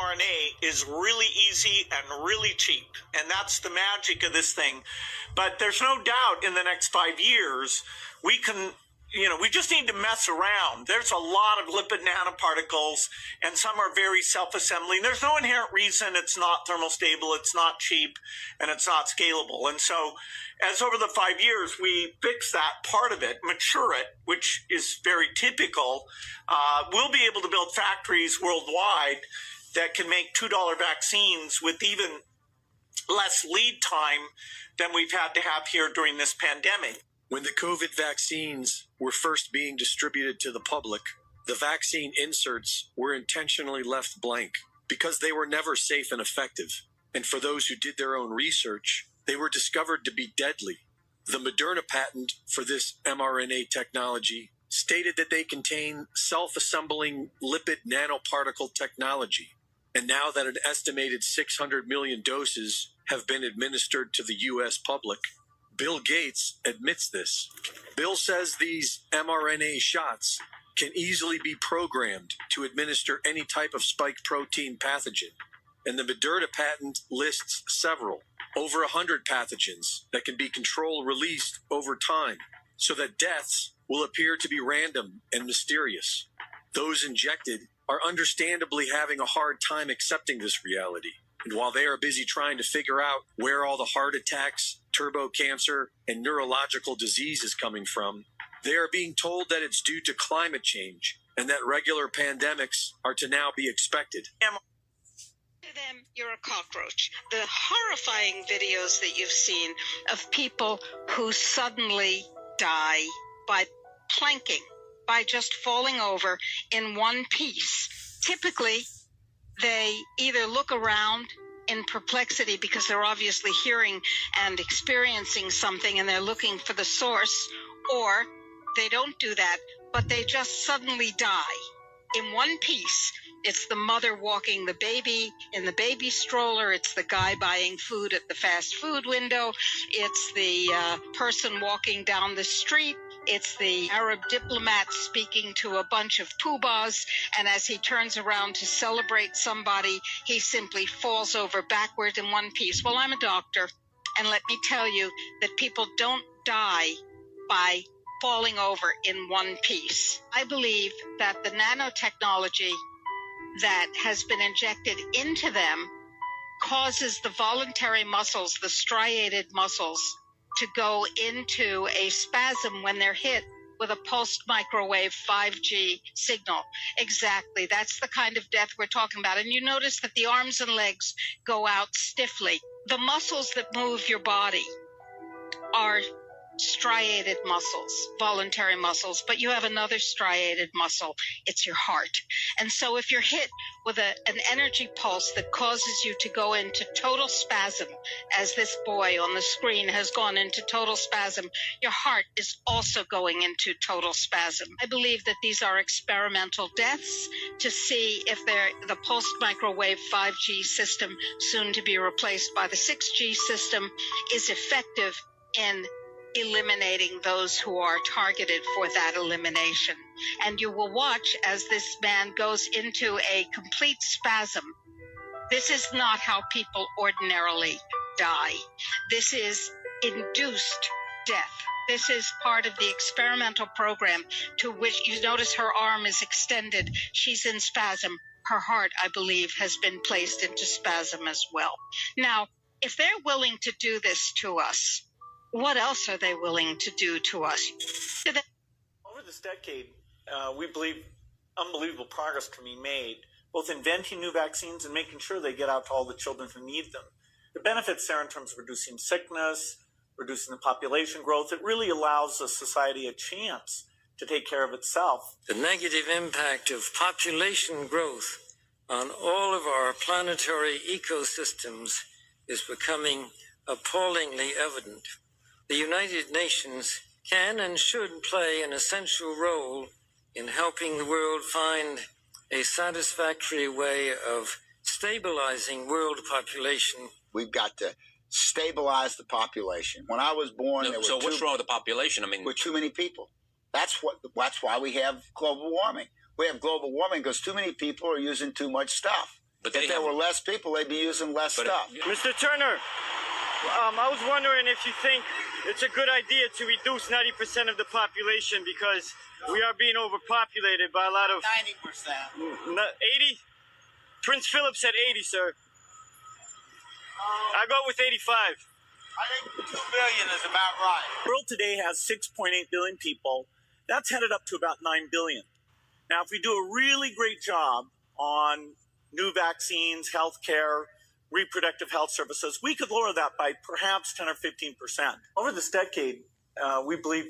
mRNA is really easy and really cheap. And that's the magic of this thing. But there's no doubt in the next 5 years, we can, we just need to mess around. There's a lot of lipid nanoparticles, and some are very self-assembling. There's no inherent reason it's not thermostable, it's not cheap, and it's not scalable. And so as over the 5 years, we fix that part of it, mature it, which is very typical, we'll be able to build factories worldwide that can make $2 vaccines with even less lead time than we've had to have here during this pandemic. When the COVID vaccines were first being distributed to the public, the vaccine inserts were intentionally left blank because they were never safe and effective. And for those who did their own research, they were discovered to be deadly. The Moderna patent for this mRNA technology stated that they contain self-assembling lipid nanoparticle technology. And now that an estimated 600 million doses have been administered to the U.S. public, Bill Gates admits this. Bill says these mRNA shots can easily be programmed to administer any type of spike protein pathogen. And the Moderna patent lists several, over 100 pathogens that can be control-released over time so that deaths will appear to be random and mysterious. Those injected are understandably having a hard time accepting this reality. And while they are busy trying to figure out where all the heart attacks, turbo cancer, and neurological disease is coming from, they are being told that it's due to climate change and that regular pandemics are to now be expected. To them, you're a cockroach. The horrifying videos that you've seen of people who suddenly die by planking, by just falling over in one piece. Typically, they either look around in perplexity because they're obviously hearing and experiencing something and they're looking for the source, or they don't do that, but they just suddenly die in one piece. It's the mother walking the baby in the baby stroller. It's the guy buying food at the fast food window. It's the person walking down the street. It's the Arab diplomat speaking to a bunch of poobahs, and as he turns around to celebrate somebody, he simply falls over backward in one piece. Well, I'm a doctor, and let me tell you that people don't die by falling over in one piece. I believe that the nanotechnology that has been injected into them causes the voluntary muscles, the striated muscles, to go into a spasm when they're hit with a pulsed microwave 5G signal. Exactly. That's the kind of death we're talking about. And you notice that the arms and legs go out stiffly. The muscles that move your body are striated muscles, voluntary muscles, but you have another striated muscle. It's your heart. And so if you're hit with an energy pulse that causes you to go into total spasm, as this boy on the screen has gone into total spasm, your heart is also going into total spasm. I believe that these are experimental deaths to see if the pulsed microwave 5G system, soon to be replaced by the 6G system, is effective in eliminating those who are targeted for that elimination. And you will watch as this man goes into a complete spasm. This is not how people ordinarily die. This is induced death. This is part of the experimental program to which you notice her arm is extended. She's in spasm. Her heart, I believe, has been placed into spasm as well. Now, if they're willing to do this to us, what else are they willing to do to us? Over this decade, we believe unbelievable progress can be made, both inventing new vaccines and making sure they get out to all the children who need them. The benefits there in terms of reducing sickness, reducing the population growth, it really allows a society a chance to take care of itself. The negative impact of population growth on all of our planetary ecosystems is becoming appallingly evident. The United Nations can and should play an essential role in helping the world find a satisfactory way of stabilizing world population. We've got to stabilize the population. When I was born, there were what's wrong with the population? with too many people. That's why we have global warming. We have global warming because too many people are using too much stuff. But if there were less people, they'd be using less stuff. Mr. Turner, I was wondering if you think it's a good idea to reduce 90% of the population because we are being overpopulated by a lot of... 90%. 80? Prince Philip said 80, sir. I go with 85. I think 2 billion is about right. The world today has 6.8 billion people. That's headed up to about 9 billion. Now, if we do a really great job on new vaccines, healthcare, reproductive health services, we could lower that by perhaps 10 or 15%. Over this decade, we believe